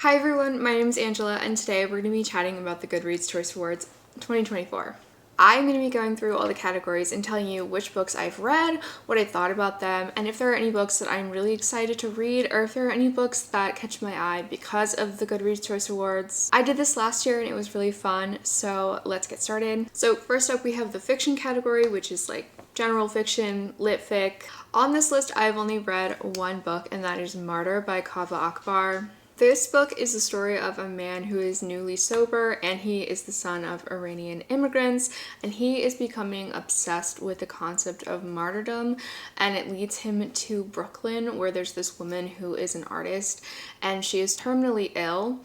Hi everyone, my name is Angela and today we're going to be chatting about the Goodreads Choice Awards 2024. I'm going to be going through all the categories and telling you which books I've read, what I thought about them, and if there are any books that I'm really excited to read or if there are any books that catch my eye because of the Goodreads Choice Awards. I did this last year and it was really fun, so let's get started. So first up we have the fiction category, which is like general fiction, lit fic. On this list I've only read one book and that is Martyr by Kaveh Akbar. This book is the story of a man who is newly sober and he is the son of Iranian immigrants and he is becoming obsessed with the concept of martyrdom, and it leads him to Brooklyn where there's this woman who is an artist and she is terminally ill.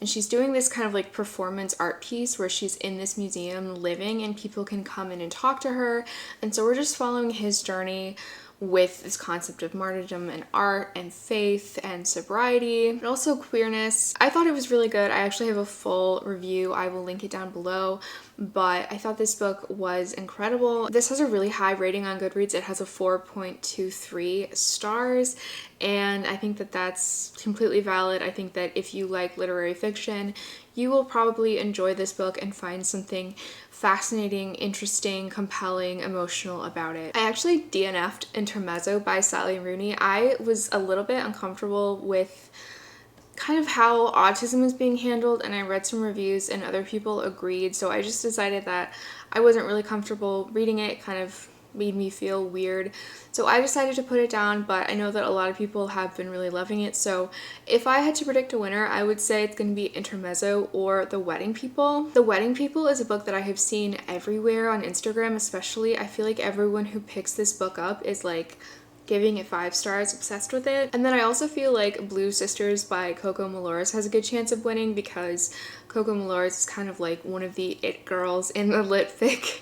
And she's doing this kind of like performance art piece where she's in this museum living and people can come in and talk to her. And so we're just following his journey with this concept of martyrdom and art and faith and sobriety, but also queerness. I thought it was really good. I actually have a full review. I will link it down below, but I thought this book was incredible. This has a really high rating on Goodreads. It has a 4.23 stars, and I think that that's completely valid. I think that if you like literary fiction, you will probably enjoy this book and find something fascinating, interesting, compelling, emotional about it. I actually DNF'd Intermezzo by Sally Rooney. I was a little bit uncomfortable with kind of how autism is being handled, and I read some reviews and other people agreed, so I just decided that I wasn't really comfortable reading it. It kind of made me feel weird, so I decided to put it down, but I know that a lot of people have been really loving it. So if I had to predict a winner, I would say it's going to be Intermezzo or The Wedding People. The Wedding People is a book that I have seen everywhere on Instagram, especially. I feel like everyone who picks this book up is like giving it 5 stars, obsessed with it. And then I also feel like Blue Sisters by Coco Malores has a good chance of winning because Coco Malores is kind of like one of the it girls in the lit fic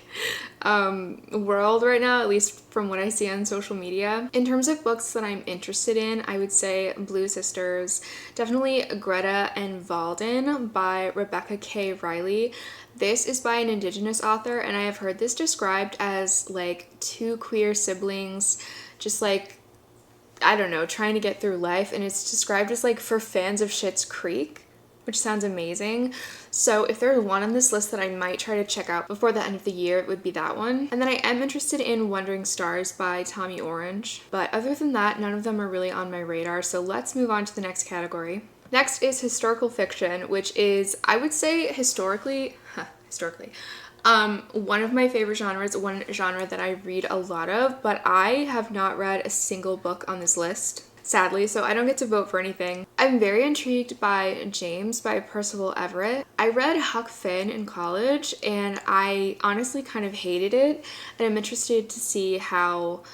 world right now, at least from what I see on social media. In terms of books that I'm interested in, I would say Blue Sisters, definitely Greta and Valden by Rebecca K. Riley. This is by an Indigenous author, and I have heard this described as like two queer siblings just like, I don't know, trying to get through life, and it's described as like for fans of Schitt's Creek, which sounds amazing. So if there's one on this list that I might try to check out before the end of the year, it would be that one. And then I am interested in Wandering Stars by Tommy Orange, but other than that, none of them are really on my radar, so let's move on to the next category. Next is historical fiction, which is, I would say historically, one of my favorite genres, one genre that I read a lot of, but I have not read a single book on this list, sadly, so I don't get to vote for anything. I'm very intrigued by James by Percival Everett. I read Huck Finn in college and I honestly kind of hated it, and I'm interested to see how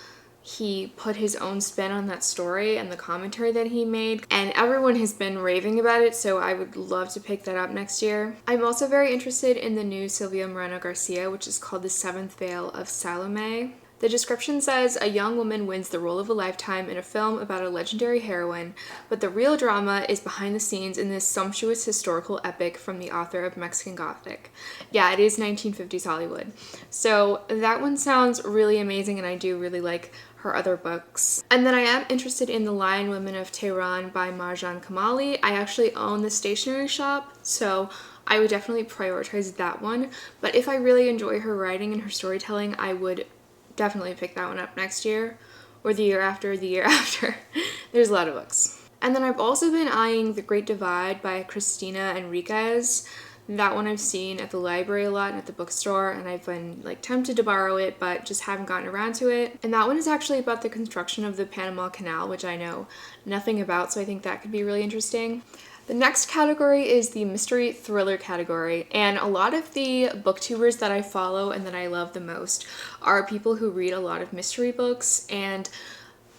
he put his own spin on that story and the commentary that he made, and everyone has been raving about it, so I would love to pick that up next year. I'm also very interested in the new Silvia Moreno Garcia, which is called The Seventh Veil of Salome. The description says, a young woman wins the role of a lifetime in a film about a legendary heroine, but the real drama is behind the scenes in this sumptuous historical epic from the author of Mexican Gothic. Yeah, it is 1950s Hollywood. So that one sounds really amazing, and I do really like her other books. And then I am interested in The Lion Women of Tehran by Marjan Kamali. I actually own the stationery shop, so I would definitely prioritize that one. But if I really enjoy her writing and her storytelling, I would definitely pick that one up next year, or the year after, the year after. There's a lot of books. And then I've also been eyeing The Great Divide by Cristina Enriquez. That one I've seen at the library a lot and at the bookstore, and I've been like tempted to borrow it, but just haven't gotten around to it. And that one is actually about the construction of the Panama Canal, which I know nothing about, so I think that could be really interesting. The next category is the mystery thriller category, and a lot of the booktubers that I follow and that I love the most are people who read a lot of mystery books and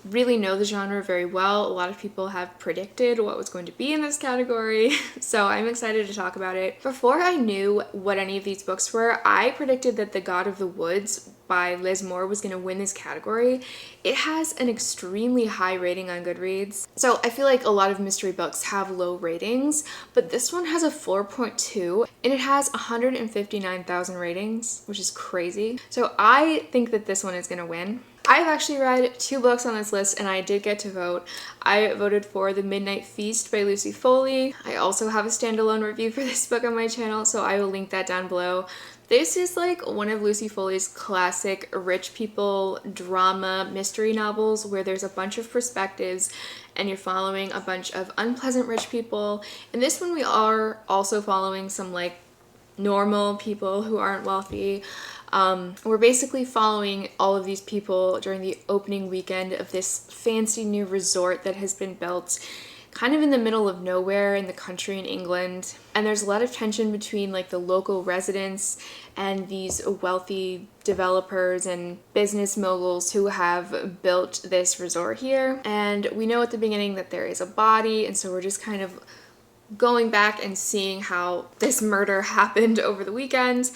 really know the genre very well. A lot of people have predicted what was going to be in this category, so I'm excited to talk about it. Before I knew what any of these books were, I predicted that The God of the Woods by Liz Moore was going to win this category. It has an extremely high rating on Goodreads. So I feel like a lot of mystery books have low ratings, but this one has a 4.2 and it has 159,000 ratings, which is crazy. So I think that this one is going to win. I've actually read 2 books on this list and I did get to vote. I voted for The Midnight Feast by Lucy Foley. I also have a standalone review for this book on my channel, so I will link that down below. This is like one of Lucy Foley's classic rich people drama mystery novels where there's a bunch of perspectives and you're following a bunch of unpleasant rich people. In this one we are also following some like normal people who aren't wealthy. We're basically following all of these people during the opening weekend of this fancy new resort that has been built kind of in the middle of nowhere in the country in England. And there's a lot of tension between like the local residents and these wealthy developers and business moguls who have built this resort here. And we know at the beginning that there is a body, and so we're just kind of going back and seeing how this murder happened over the weekend.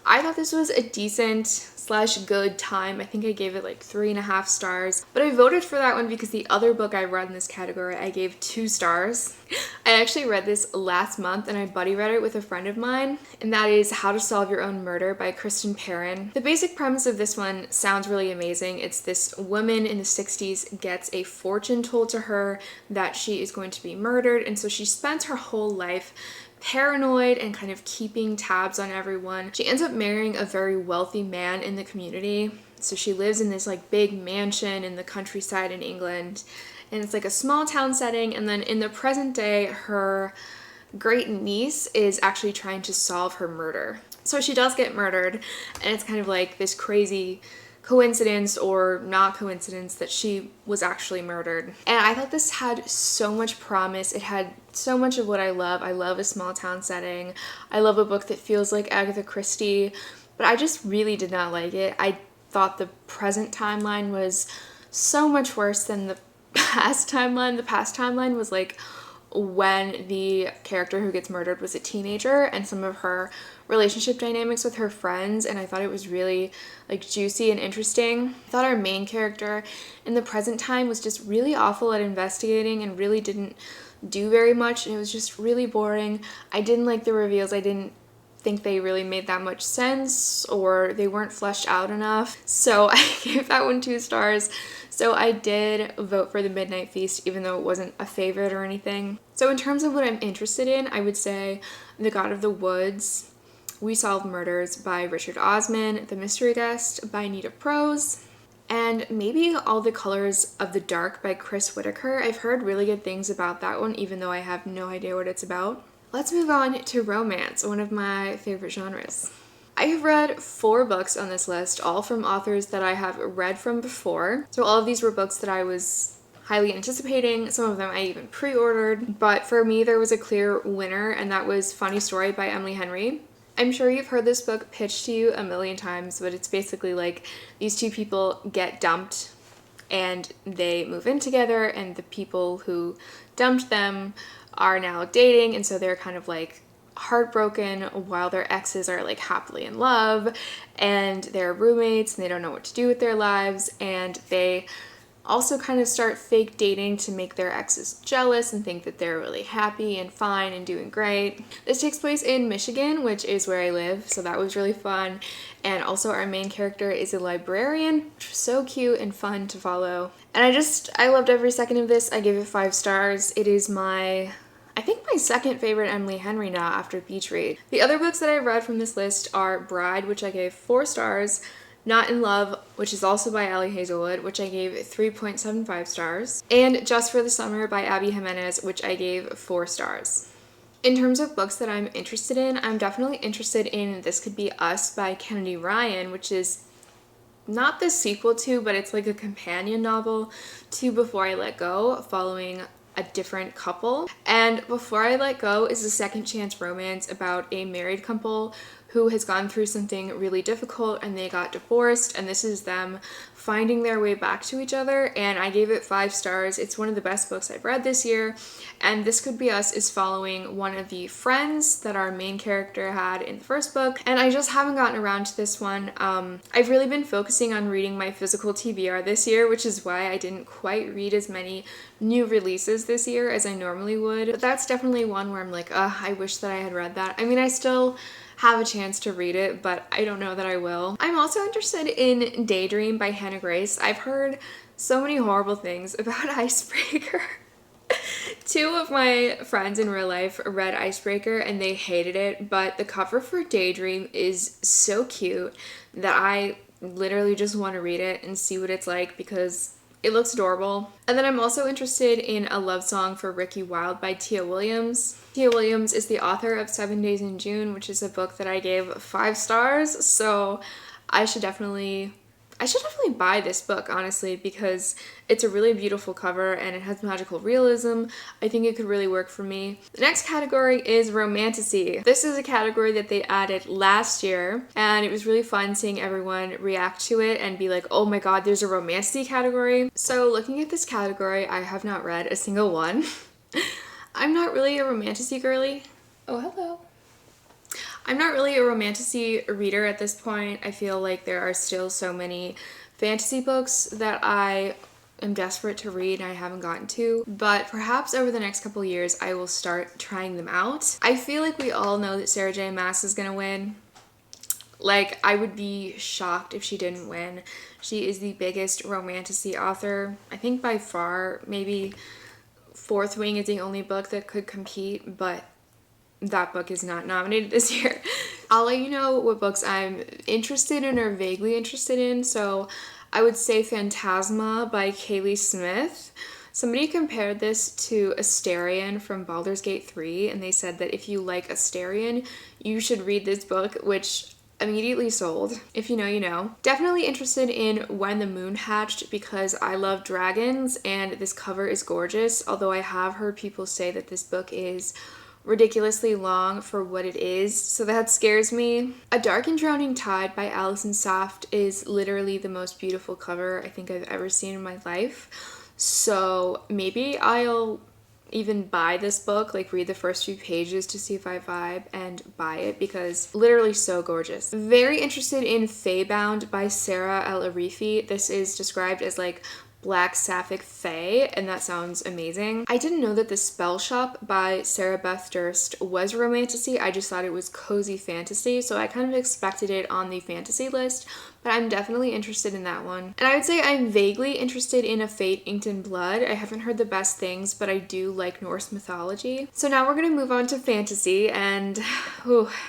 I thought this was a decent / good time. I think I gave it like 3.5 stars, but I voted for that one because the other book I read in this category I gave 2 stars. I actually read this last month and I buddy read it with a friend of mine, and that is How to Solve Your Own Murder by Kristen Perrin. The basic premise of this one sounds really amazing. It's this woman in the 60s gets a fortune told to her that she is going to be murdered, and so she spends her whole life paranoid and kind of keeping tabs on everyone. She ends up marrying a very wealthy man in the community. So she lives in this like big mansion in the countryside in England, and it's like a small town setting. And then in the present day, her great niece is actually trying to solve her murder. So she does get murdered, and it's kind of like this crazy coincidence or not coincidence that she was actually murdered. And I thought this had so much promise. It had so much of what I love. I love a small town setting. I love a book that feels like Agatha Christie, but I just really did not like it. I thought the present timeline was so much worse than the past timeline. The past timeline was like when the character who gets murdered was a teenager and some of her relationship dynamics with her friends, and I thought it was really like juicy and interesting. I thought our main character in the present time was just really awful at investigating and really didn't do very much, and it was just really boring. I didn't like the reveals. I didn't think they really made that much sense, or they weren't fleshed out enough. So I gave that one 2 stars. So I did vote for The Midnight Feast, even though it wasn't a favorite or anything. So in terms of what I'm interested in, I would say The God of the Woods, We Solve Murders by Richard Osman, The Mystery Guest by Nita Prose, and maybe All the Colors of the Dark by Chris Whitaker. I've heard really good things about that one, even though I have no idea what it's about. Let's move on to romance, one of my favorite genres. I have read 4 books on this list, all from authors that I have read from before. So all of these were books that I was highly anticipating. Some of them I even pre-ordered. But for me, there was a clear winner, and that was Funny Story by Emily Henry. I'm sure you've heard this book pitched to you a million times, but it's basically like these 2 people get dumped and they move in together, and the people who dumped them are now dating, and so they're kind of like heartbroken while their exes are like happily in love, and they're roommates and they don't know what to do with their lives, and they also kind of start fake dating to make their exes jealous and think that they're really happy and fine and doing great. This takes place in Michigan, which is where I live, so that was really fun. And also our main character is a librarian, which was so cute and fun to follow. And I loved every second of this. I gave it 5 stars. It is I think my second favorite Emily Henry now after Beach Read. The other books that I read from this list are Bride, which I gave 4 stars, Not in Love, which is also by Ali Hazelwood, which I gave 3.75 stars, and Just for the Summer by Abby Jimenez, which I gave 4 stars. In terms of books that I'm interested in, I'm definitely interested in This Could Be Us by Kennedy Ryan, which is not the sequel to, but it's like a companion novel to Before I Let Go, following a different couple. And Before I Let Go is a second chance romance about a married couple who has gone through something really difficult and they got divorced, and this is them finding their way back to each other, and I gave it 5 stars. It's one of the best books I've read this year, and This Could Be Us is following one of the friends that our main character had in the first book, and I just haven't gotten around to this one. I've really been focusing on reading my physical TBR this year, which is why I didn't quite read as many new releases this year as I normally would, but that's definitely one where I'm like, I wish that I had read that. I mean, I still have a chance to read it, but I don't know that I will. I'm also interested in Daydream by Hannah Grace. I've heard so many horrible things about Icebreaker. Two of my friends in real life read Icebreaker and they hated it, but the cover for Daydream is so cute that I literally just want to read it and see what it's like because it looks adorable. And then I'm also interested in A Love Song for Ricky Wilde by Tia Williams. Tia Williams is the author of 7 Days in June, which is a book that I gave 5 stars, so I should definitely buy this book, honestly, because it's a really beautiful cover and it has magical realism. I think it could really work for me. The next category is romantasy. This is a category that they added last year, and it was really fun seeing everyone react to it and be like, oh my god, there's a romantasy category. So looking at this category, I have not read a single one. I'm not really a romantasy girly. Oh, hello. I'm not really a romantasy reader at this point. I feel like there are still so many fantasy books that I am desperate to read and I haven't gotten to, but perhaps over the next couple years I will start trying them out. I feel like we all know that Sarah J. Maas is gonna win. Like, I would be shocked if she didn't win. She is the biggest romantasy author, I think by far. Maybe Fourth Wing is the only book that could compete, but that book is not nominated this year. I'll let you know what books I'm interested in or vaguely interested in. So I would say Phantasma by Kaylee Smith. Somebody compared this to Asterion from Baldur's Gate 3, and they said that if you like Asterion, you should read this book, which immediately sold. If you know, you know. Definitely interested in When the Moon Hatched because I love dragons and this cover is gorgeous, although I have heard people say that this book is ridiculously long for what it is, so that scares me. A Dark and Drowning Tide by Alison Saft is literally the most beautiful cover I think I've ever seen in my life, so maybe I'll even buy this book, like read the first few pages to see if I vibe and buy it because literally so gorgeous. Very interested in Feybound by Sarah El Arifi. This is described as like Black Sapphic Fae, and that sounds amazing. I didn't know that The Spell Shop by Sarah Beth Durst was romantasy. I just thought it was cozy fantasy, so I kind of expected it on the fantasy list, but I'm definitely interested in that one. And I would say I'm vaguely interested in A Fate Inked in Blood. I haven't heard the best things, but I do like Norse mythology. So now we're gonna move on to fantasy, and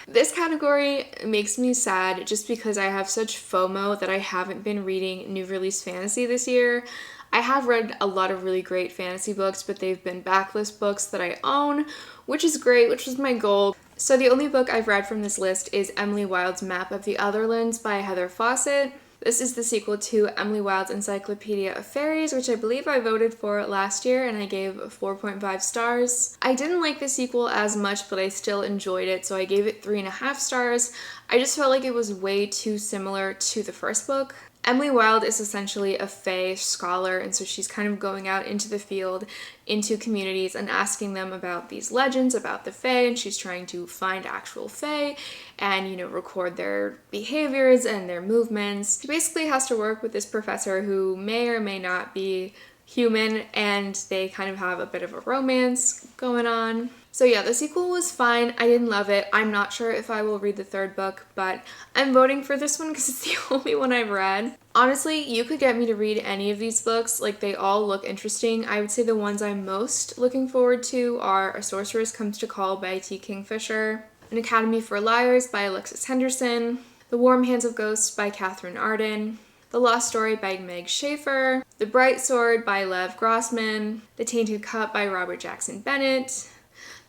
this category makes me sad just because I have such FOMO that I haven't been reading new release fantasy this year. I have read a lot of really great fantasy books, but they've been backlist books that I own, which is great, which was my goal. So the only book I've read from this list is Emily Wilde's Map of the Otherlands by Heather Fawcett. This is the sequel to Emily Wilde's Encyclopedia of Fairies, which I believe I voted for last year and I gave 4.5 stars. I didn't like the sequel as much, but I still enjoyed it, so I gave it 3.5 stars. I just felt like it was way too similar to the first book. Emily Wilde is essentially a Fae scholar, and so she's kind of going out into the field, into communities, and asking them about these legends about the Fae, and she's trying to find actual Fae and, you know, record their behaviors and their movements. She basically has to work with this professor who may or may not be human, and they kind of have a bit of a romance going on. So yeah, the sequel was fine. I didn't love it. I'm not sure if I will read the third book, but I'm voting for this one because it's the only one I've read. Honestly, you could get me to read any of these books. Like, they all look interesting. I would say the ones I'm most looking forward to are A Sorceress Comes to Call by T. Kingfisher, An Academy for Liars by Alexis Henderson, The Warm Hands of Ghosts by Catherine Arden, The Lost Story by Meg Schaefer, The Bright Sword by Lev Grossman, The Tainted Cup by Robert Jackson Bennett,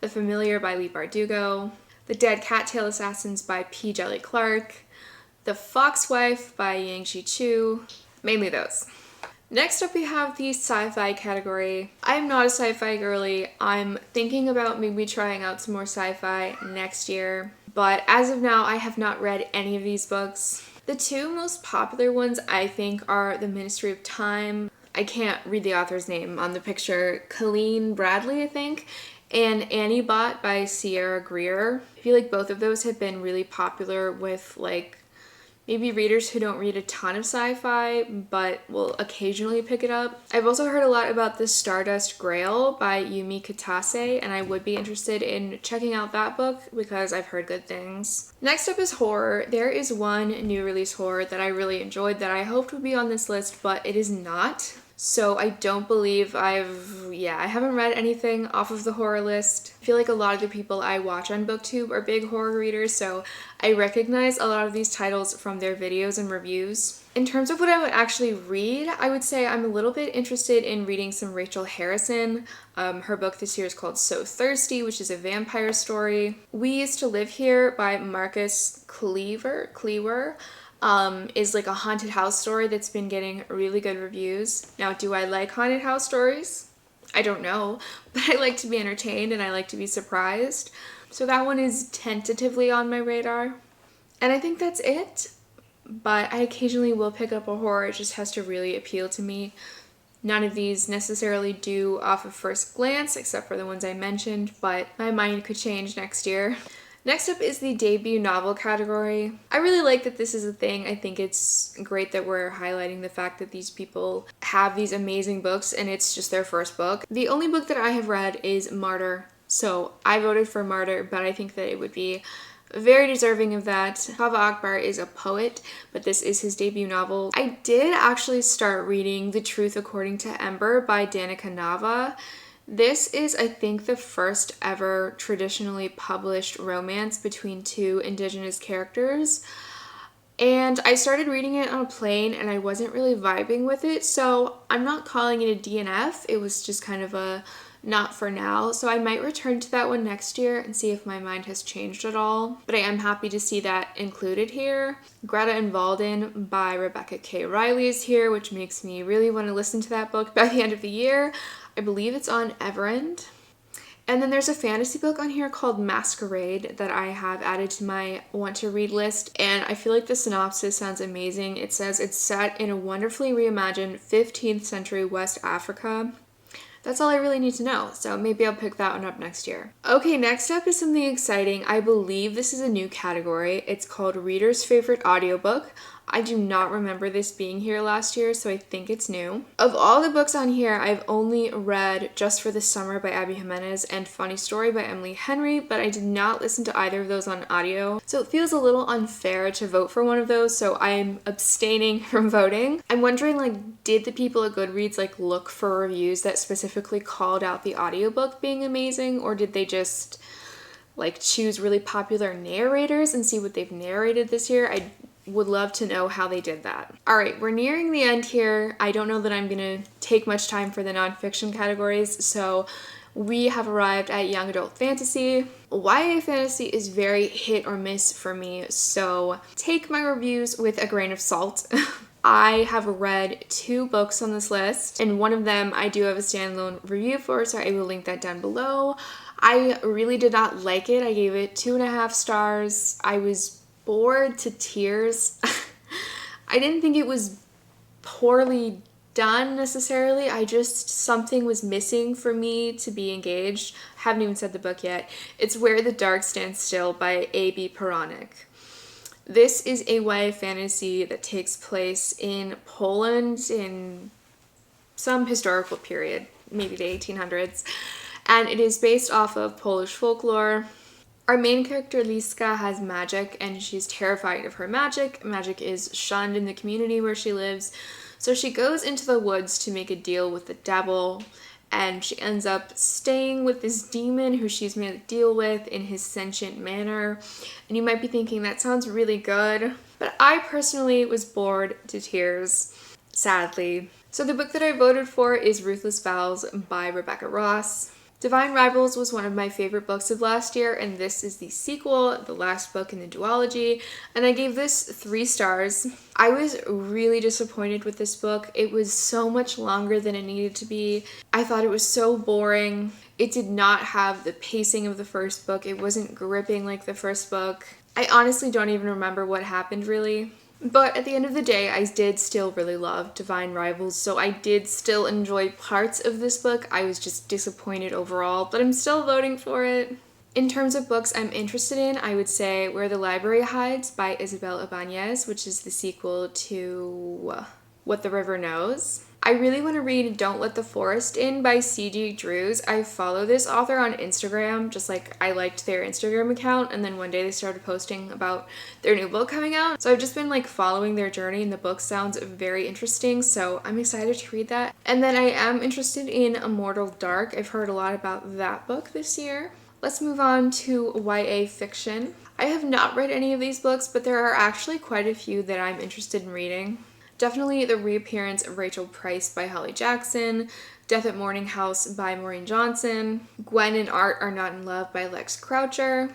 The Familiar by Leigh Bardugo, The Dead Cattail Assassins by P. Djeli Clark, The Foxwife by Yang-Shi Chu, mainly those. Next up we have the sci-fi category. I'm not a sci-fi girly. I'm thinking about maybe trying out some more sci-fi next year, but as of now I have not read any of these books. The two most popular ones I think are The Ministry of Time. I can't read the author's name on the picture. Colleen Bradley, I think. And Annie Bot by Sierra Greer. I feel like both of those have been really popular with like maybe readers who don't read a ton of sci-fi but will occasionally pick it up. I've also heard a lot about the Stardust Grail by Yumi Kitase, and I would be interested in checking out that book because I've heard good things. Next up is horror. There is one new release horror that I really enjoyed that I hoped would be on this list, but it is not. So I don't believe I haven't read anything off of the horror list. I feel like a lot of the people I watch on BookTube are big horror readers, so I recognize a lot of these titles from their videos and reviews. In terms of what I would actually read, I would say I'm a little bit interested in reading some Rachel Harrison. Her book this year is called So Thirsty, which is a vampire story. We Used to Live Here by Marcus Cleaver is like a haunted house story that's been getting really good reviews. Now, do I like haunted house stories? I don't know, but I like to be entertained and I like to be surprised. So that one is tentatively on my radar. And I think that's it. But I occasionally will pick up a horror. It just has to really appeal to me. None of these necessarily do off of first glance, except for the ones I mentioned, but my mind could change next year. Next up is the debut novel category. I really like that this is a thing. I think it's great that we're highlighting the fact that these people have these amazing books and it's just their first book. The only book that I have read is Martyr, so I voted for Martyr, but I think that it would be very deserving of that. Kaveh Akbar is a poet, but this is his debut novel. I did actually start reading The Truth According to Ember by Danica Nava. This is, I think, the first ever traditionally published romance between two Indigenous characters. And I started reading it on a plane and I wasn't really vibing with it, so I'm not calling it a DNF. It was just kind of a not for now. So I might return to that one next year and see if my mind has changed at all. But I am happy to see that included here. Greta and Walden by Rebecca K. Riley is here, which makes me really want to listen to that book by the end of the year. I believe it's on Everend. And then there's a fantasy book on here called Masquerade that I have added to my want to read list, and I feel like the synopsis sounds amazing. It says it's set in a wonderfully reimagined 15th century West Africa. That's all I really need to know, so maybe I'll pick that one up next year. Okay, next up is something exciting. I believe this is a new category. It's called Reader's Favorite Audiobook. I do not remember this being here last year, so I think it's new. Of all the books on here, I've only read Just for the Summer by Abby Jimenez and Funny Story by Emily Henry, but I did not listen to either of those on audio, so it feels a little unfair to vote for one of those, so I'm abstaining from voting. I'm wondering, did the people at Goodreads, look for reviews that specifically called out the audiobook being amazing, or did they just, choose really popular narrators and see what they've narrated this year? I would love to know how they did that. All right, we're nearing the end here. I don't know that I'm gonna take much time for the nonfiction categories, so we have arrived at young adult fantasy. YA fantasy is very hit or miss for me, so take my reviews with a grain of salt. I have read 2 books on this list, and one of them I do have a standalone review for, so I will link that down below. I really did not like it. I gave it 2.5 stars. I was bored to tears. I didn't think it was poorly done necessarily. Something was missing for me to be engaged. I haven't even said the book yet. It's Where the Dark Stands Still by A.B. Peranek. This is a YA fantasy that takes place in Poland in some historical period, maybe the 1800s, and it is based off of Polish folklore. Our main character, Liska, has magic and she's terrified of her magic. Magic is shunned in the community where she lives, so she goes into the woods to make a deal with the devil, and she ends up staying with this demon who she's made a deal with in his sentient manner. And you might be thinking, that sounds really good, but I personally was bored to tears, sadly. So the book that I voted for is Ruthless Vows by Rebecca Ross. Divine Rivals was one of my favorite books of last year, and this is the sequel, the last book in the duology, and I gave this 3 stars. I was really disappointed with this book. It was so much longer than it needed to be. I thought it was so boring. It did not have the pacing of the first book. It wasn't gripping like the first book. I honestly don't even remember what happened, really. But at the end of the day, I did still really love Divine Rivals, so I did still enjoy parts of this book. I was just disappointed overall, but I'm still voting for it. In terms of books I'm interested in, I would say Where the Library Hides by Isabel Ibanez, which is the sequel to What the River Knows. I really want to read Don't Let the Forest In by C.G. Drews. I follow this author on Instagram, just like I liked their Instagram account, and then one day they started posting about their new book coming out. So I've just been like following their journey, and the book sounds very interesting, so I'm excited to read that. And then I am interested in Immortal Dark. I've heard a lot about that book this year. Let's move on to YA fiction. I have not read any of these books, but there are actually quite a few that I'm interested in reading. Definitely The Reappearance of Rachel Price by Holly Jackson, Death at Morning House by Maureen Johnson, Gwen and Art Are Not in Love by Lex Croucher,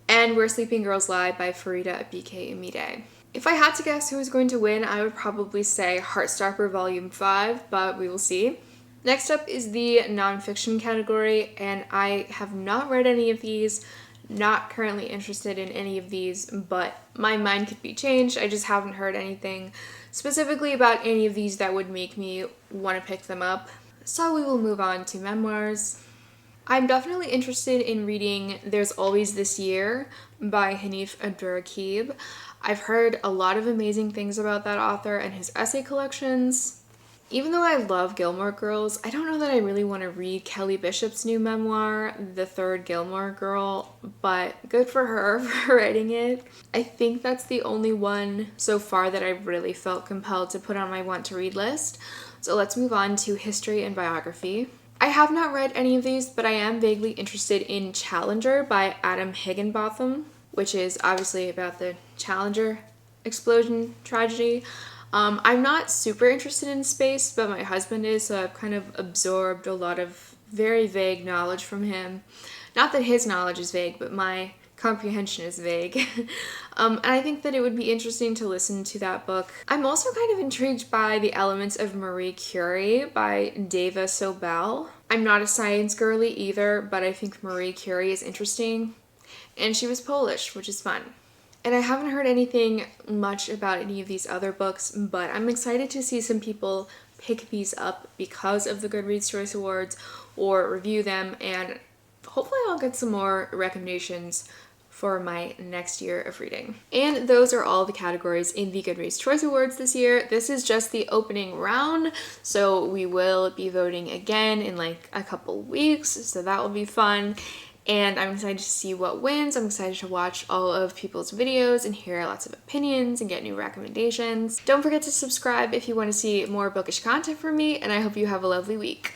and Where Sleeping Girls Lie by Farida BK Amide. If I had to guess who was going to win, I would probably say Heartstopper Volume 5, but we will see. Next up is the nonfiction category, and I have not read any of these, not currently interested in any of these, but my mind could be changed. I just haven't heard anything specifically about any of these that would make me want to pick them up. So we will move on to memoirs. I'm definitely interested in reading There's Always This Year by Hanif Abdurraqib. I've heard a lot of amazing things about that author and his essay collections. Even though I love Gilmore Girls, I don't know that I really want to read Kelly Bishop's new memoir, The Third Gilmore Girl, but good for her for writing it. I think that's the only one so far that I've really felt compelled to put on my want to read list. So let's move on to history and biography. I have not read any of these, but I am vaguely interested in Challenger by Adam Higginbotham, which is obviously about the Challenger explosion tragedy. I'm not super interested in space, but my husband is, so I've kind of absorbed a lot of very vague knowledge from him. Not that his knowledge is vague, but my comprehension is vague. And I think that it would be interesting to listen to that book. I'm also kind of intrigued by The Elements of Marie Curie by Deva Sobel. I'm not a science girly either, but I think Marie Curie is interesting. And she was Polish, which is fun. And I haven't heard anything much about any of these other books, but I'm excited to see some people pick these up because of the Goodreads Choice Awards or review them, and hopefully I'll get some more recommendations for my next year of reading. And those are all the categories in the Goodreads Choice Awards this year. This is just the opening round, so we will be voting again in like a couple weeks, so that will be fun. And I'm excited to see what wins. I'm excited to watch all of people's videos and hear lots of opinions and get new recommendations. Don't forget to subscribe if you want to see more bookish content from me, and I hope you have a lovely week.